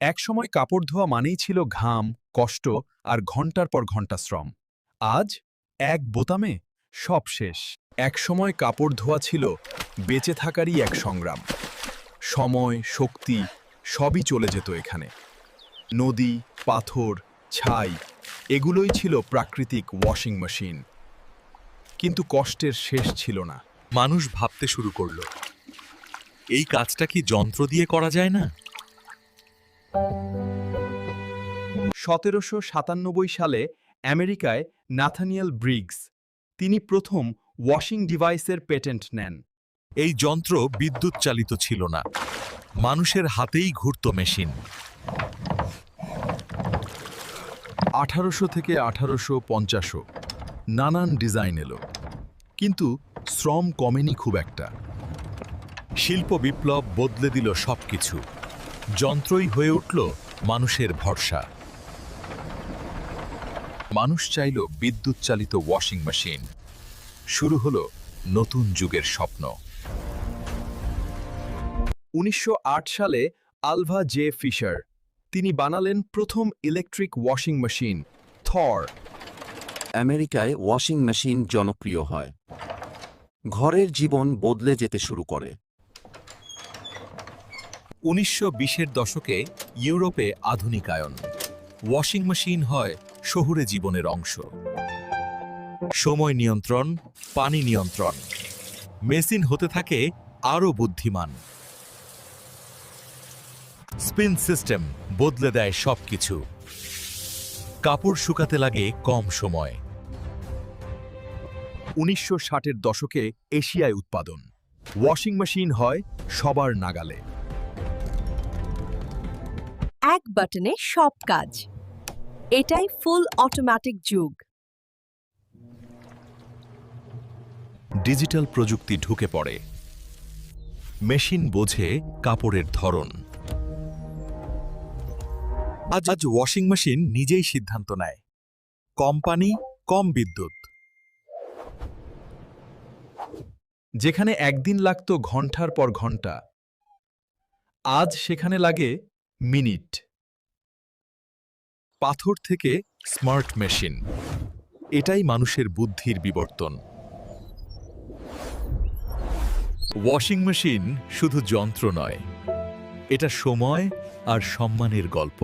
একসময় কাপড় ধোয়া মানেই ছিল ঘাম, কষ্ট আর ঘন্টার পর ঘন্টা শ্রম। আজ এক বোতামে সব শেষ। একসময় কাপড় ধোয়া ছিল বেঁচে থাকারই এক সংগ্রাম। সময়, শক্তি সবই চলে যেত এখানে। নদী, পাথর, ছাই এগুলোই ছিল প্রাকৃতিক ওয়াশিং মেশিন। কিন্তু কষ্টের শেষ ছিল না। মানুষ ভাবতে শুরু করল, এই কাজটা কি যন্ত্র দিয়ে করা যায় না? 1797 সালে আমেরিকায় নাথানিয়েল ব্রিগস তিনি প্রথম ওয়াশিং ডিভাইসের পেটেন্ট নেন। এই যন্ত্র বিদ্যুৎ চালিত ছিল না, মানুষের হাতেই ঘুরত মেশিন। 1800 থেকে 1850 নানান ডিজাইন এলো, কিন্তু শ্রম কমেনি খুব একটা। শিল্প বিপ্লব বদলে দিল সবকিছু। যন্ত্রই হয়ে উঠল মানুষের ভরসা। মানুষ চাইল বিদ্যুৎ চালিত ওয়াশিং মেশিন। শুরু হলো নতুন যুগের স্বপ্ন। 1908 সালে আলভা জে ফিশার তিনি বানালেন প্রথম ইলেকট্রিক ওয়াশিং মেশিন থর। আমেরিকায় ওয়াশিং মেশিন জনপ্রিয় হয়, ঘরের জীবন বদলে যেতে শুরু করে। 1920-এর দশকে ইউরোপে আধুনিকায়ন। ওয়াশিং মেশিন হয় শহুরে জীবনের অংশ। সময় নিয়ন্ত্রণ, পানি নিয়ন্ত্রণ, মেশিন হতে থাকে আরও বুদ্ধিমান। স্পিন সিস্টেম বদলে দেয় সবকিছু। কাপড় শুকাতে লাগে কম সময়। 1960-এর দশকে এশিয়ায় উৎপাদন। ওয়াশিং মেশিন হয় সবার নাগালে। এক বাটনে সব কাজ। এটাই ফুল অটোমেটিক যুগ। ডিজিটাল প্রযুক্তি ঢুকে পড়ে। মেশিন বোঝে কাপড়ের ধরন। আজ ওয়াশিং মেশিন নিজেই সিদ্ধান্ত নেয়। কম পানি, কম বিদ্যুৎ। যেখানে একদিন লাগতো ঘন্টার পর ঘন্টা, আজ সেখানে লাগে মিনিট। পাথর থেকে স্মার্ট মেশিন, এটাই মানুষের বুদ্ধির বিবর্তন। ওয়াশিং মেশিন শুধু যন্ত্র নয়, এটা সময় আর সম্মানের গল্প।